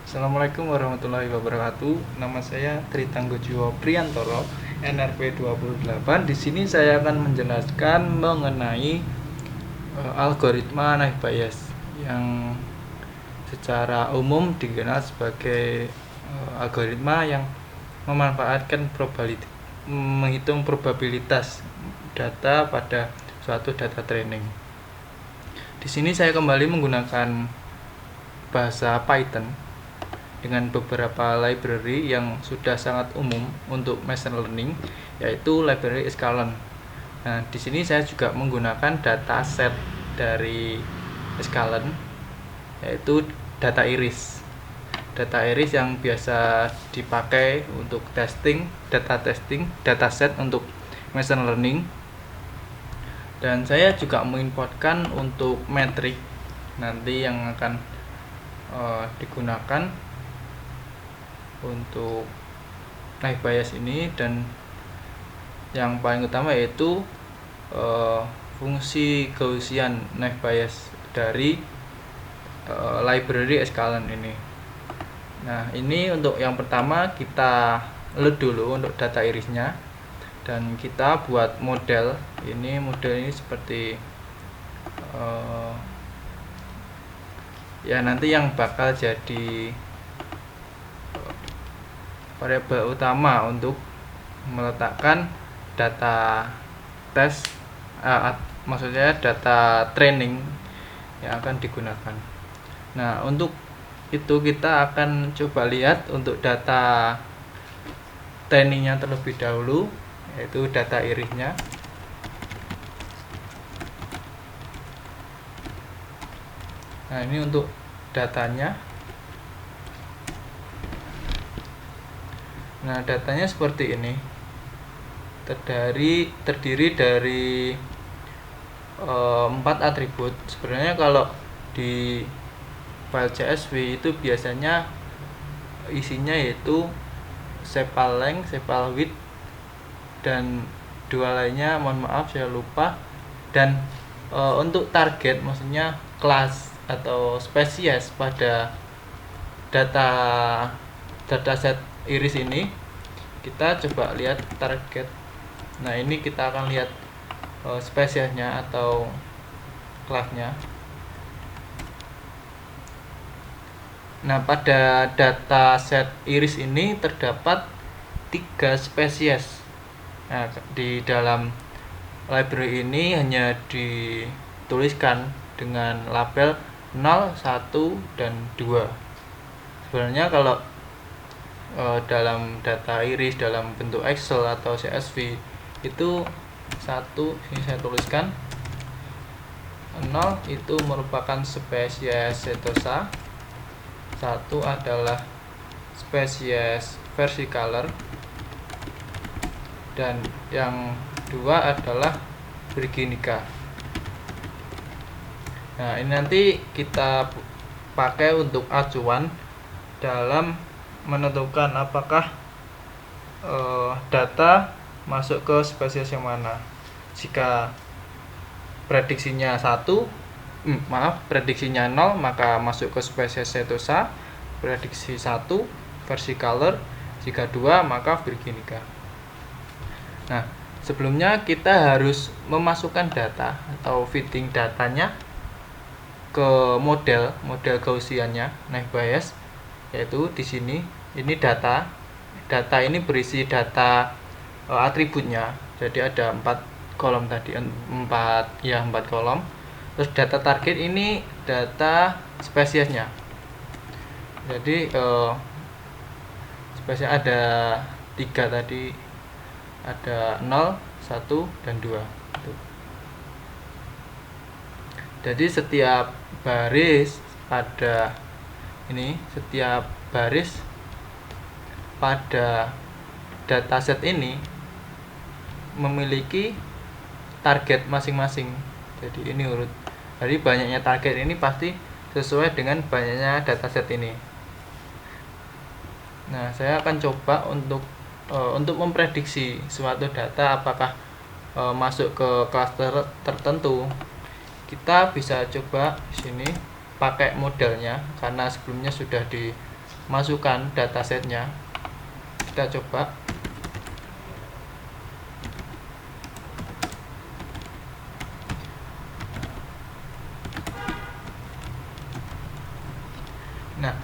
Assalamualaikum warahmatullahi wabarakatuh. Nama saya Tritanggojiwo Priyantoro, NRP 28. Di sini saya akan menjelaskan mengenai algoritma Naïve Bayes yang secara umum dikenal sebagai algoritma yang memanfaatkan menghitung probabilitas data pada suatu data training. Di sini saya kembali menggunakan bahasa Python dengan beberapa library yang sudah sangat umum untuk machine learning, yaitu library Scikit-learn. Nah, di sini saya juga menggunakan dataset dari Scikit-learn, yaitu data iris. Data iris yang biasa dipakai untuk dataset untuk machine learning. Dan saya juga menginputkan untuk metrik nanti yang akan digunakan untuk Naïve Bayes ini, dan yang paling utama yaitu fungsi Gaussian Naïve Bayes dari library Scikit-learn ini. Nah, ini untuk yang pertama kita load dulu untuk data irisnya, dan kita buat model ini. Model ini seperti ya nanti yang bakal jadi variabel utama untuk meletakkan data tes, maksudnya data training yang akan digunakan. Nah, untuk itu kita akan coba lihat untuk data trainingnya terlebih dahulu, yaitu data irisnya. Nah, ini untuk datanya. Nah, datanya seperti ini. Terdiri dari 4 atribut. Sebenarnya kalau di file CSV itu biasanya isinya yaitu sepal length, sepal width, dan dua lainnya mohon maaf saya lupa. Dan untuk target, maksudnya kelas atau spesies pada dataset iris ini, kita coba lihat target. Nah, ini kita akan lihat spesiesnya atau kelasnya. Nah, pada dataset iris ini terdapat 3 spesies. Nah, di dalam library ini hanya dituliskan dengan label 0, 1, dan 2. Sebenarnya kalau dalam data iris dalam bentuk Excel atau CSV itu 1, ini saya tuliskan 0 itu merupakan spesies setosa, 1 adalah spesies versicolor, dan yang 2 adalah virginica. Nah, ini nanti kita pakai untuk acuan dalam menentukan apakah data masuk ke spesies yang mana. Jika prediksinya 0, maka masuk ke spesies setosa. Prediksi 1 versicolor, jika 2 maka virginica. Nah, sebelumnya kita harus memasukkan data atau fitting datanya ke model Gaussiannya Naïve Bayes, yaitu di sini. Ini data ini berisi data atributnya. Jadi ada 4 kolom tadi, 4 kolom. Terus data target ini data spesiesnya. Jadi spesies ada 3 tadi, ada 0, 1, dan 2. Jadi setiap baris pada dataset ini memiliki target masing-masing. Jadi ini urut. Jadi banyaknya target ini pasti sesuai dengan banyaknya dataset ini. Nah, saya akan coba untuk memprediksi suatu data apakah masuk ke klaster tertentu. Kita bisa coba di sini pakai modelnya, karena sebelumnya sudah masukkan datasetnya. Kita coba. Nah,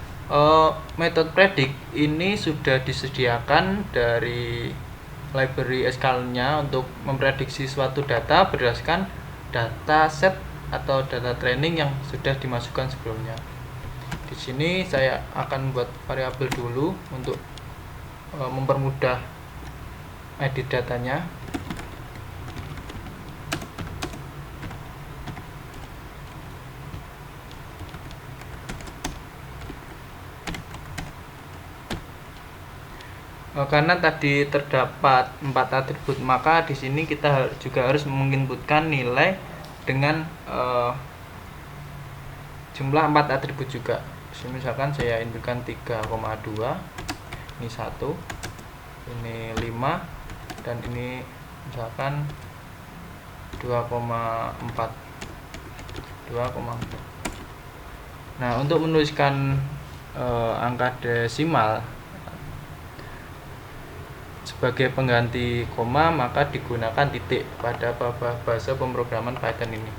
metode predict ini sudah disediakan dari library SQL-nya untuk memprediksi suatu data berdasarkan data set atau data training yang sudah dimasukkan sebelumnya. Di sini saya akan buat variabel dulu untuk mempermudah edit datanya. Karena tadi terdapat 4 atribut, maka di sini kita juga harus menginputkan nilai dengan jumlah 4 atribut juga. Misalkan saya inputkan 3,2, ini 1, ini 5, dan ini misalkan 2,4. Nah, untuk menuliskan angka desimal sebagai pengganti koma, maka digunakan titik pada bahasa pemrograman Python ini.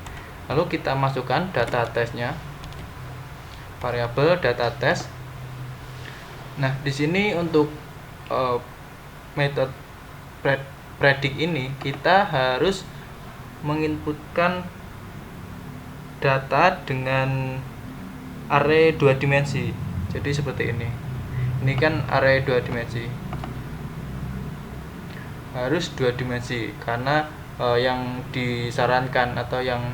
Lalu kita masukkan data testnya, variabel data test. Nah, di sini untuk metode predict ini kita harus menginputkan data dengan array 2 dimensi. Jadi seperti ini. Ini kan array 2 dimensi. Harus 2 dimensi karena yang disarankan atau yang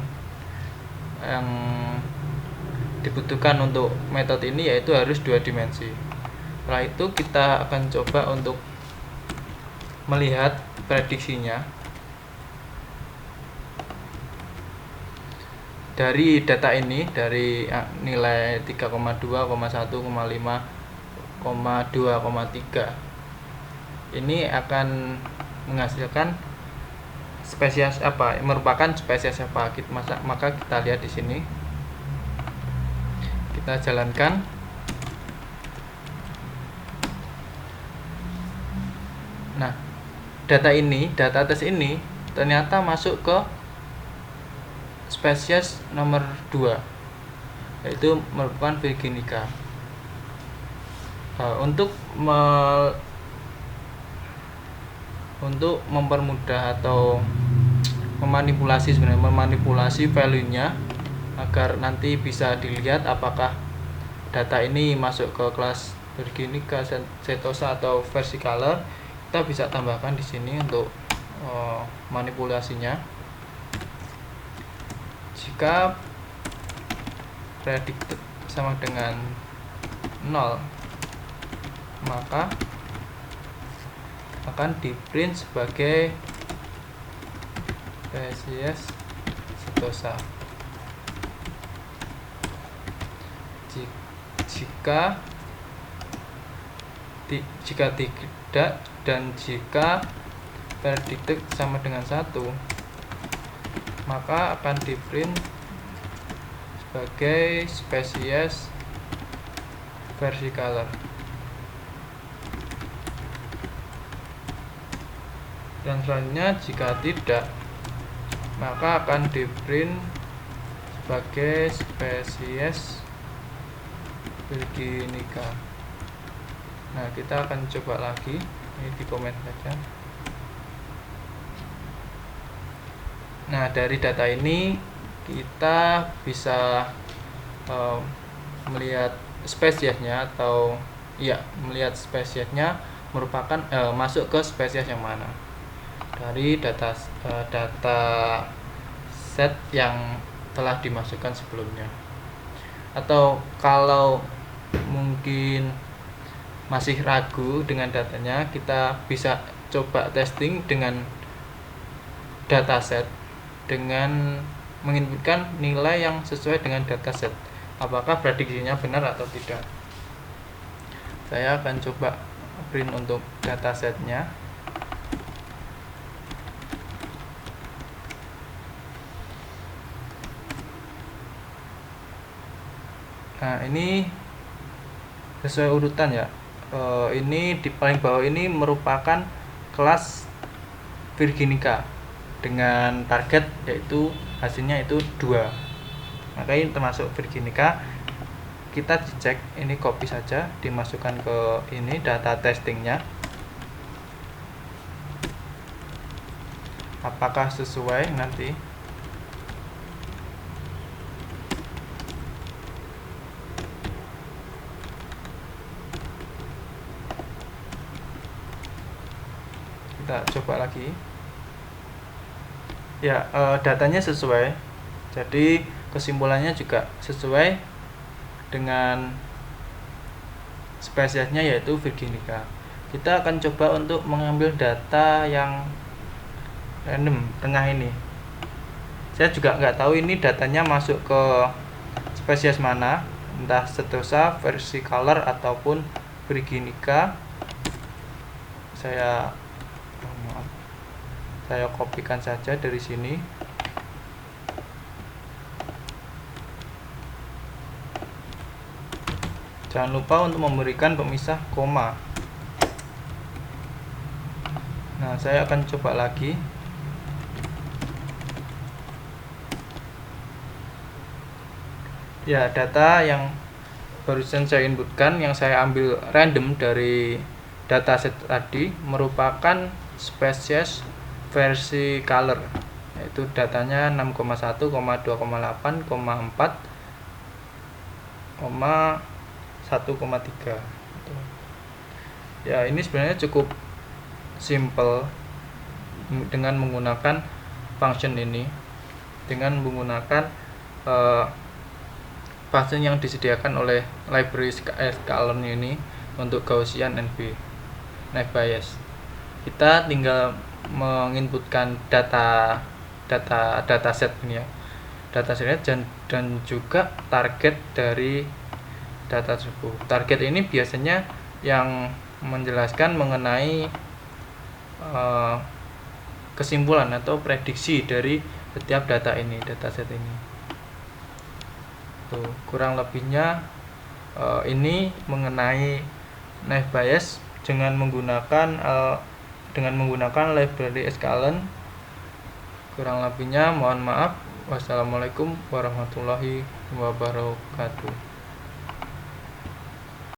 dibutuhkan untuk metode ini yaitu harus 2 dimensi. Setelah itu kita akan coba untuk melihat prediksinya. Dari data ini, dari nilai 3,2, 1,5, 2,3, ini akan menghasilkan spesies apa, merupakan spesies apa. Maka kita lihat di sini, kita jalankan. Nah, data tes ini ternyata masuk ke spesies nomor 2, yaitu merupakan Virginica. Untuk mempermudah atau memanipulasi value-nya agar nanti bisa dilihat apakah data ini masuk ke kelas Virginica, Setosa atau Versicolor, kita bisa tambahkan di sini untuk manipulasinya. Jika predicted sama dengan 0, maka akan di print sebagai spesies Setosa. Jika tidak, dan jika predicted sama dengan 1, maka akan di print sebagai spesies Versicolor. Dan selanjutnya jika tidak, maka akan di print sebagai spesies Virginica. Nah, kita akan coba lagi, ini di komen saja. Nah, dari data ini kita bisa melihat spesiesnya, atau melihat spesiesnya merupakan masuk ke spesies yang mana dari data set yang telah dimasukkan sebelumnya. Atau kalau mungkin masih ragu dengan datanya, kita bisa coba testing dengan dataset dengan menginputkan nilai yang sesuai dengan dataset, apakah prediksinya benar atau tidak. Saya akan coba print untuk datasetnya. Nah, ini sesuai urutan ya. Ini di paling bawah ini merupakan kelas Virginica dengan target yaitu hasilnya itu 2. Maka ini termasuk Virginica. Kita dicek, ini copy saja, dimasukkan ke ini data testingnya, apakah sesuai nanti. Kita coba lagi ya. Datanya sesuai, jadi kesimpulannya juga sesuai dengan spesiesnya yaitu Virginica. Kita akan coba untuk mengambil data yang random tengah ini. Saya juga nggak tahu ini datanya masuk ke spesies mana, entah Setosa, versicolor ataupun Virginica. Saya kopikan saja dari sini. Jangan lupa untuk memberikan pemisah koma. Nah, saya akan coba lagi. Ya, data yang barusan saya inputkan, yang saya ambil random dari dataset tadi, merupakan spesies versi color, yaitu datanya 6,1, 2,8, 4, 1,3. Ya, ini sebenarnya cukup simple dengan menggunakan function ini, dengan menggunakan function yang disediakan oleh library scikit-learn ini untuk Gaussian Naive Bayes. Kita tinggal menginputkan dataset ini ya, datasetnya dan juga target dari data tersebut. Target ini biasanya yang menjelaskan mengenai kesimpulan atau prediksi dari setiap data ini, dataset ini. Tuh, kurang lebihnya ini mengenai Naive Bayes dengan menggunakan library scikit-learn. Kurang lebihnya mohon maaf. Wassalamualaikum warahmatullahi wabarakatuh.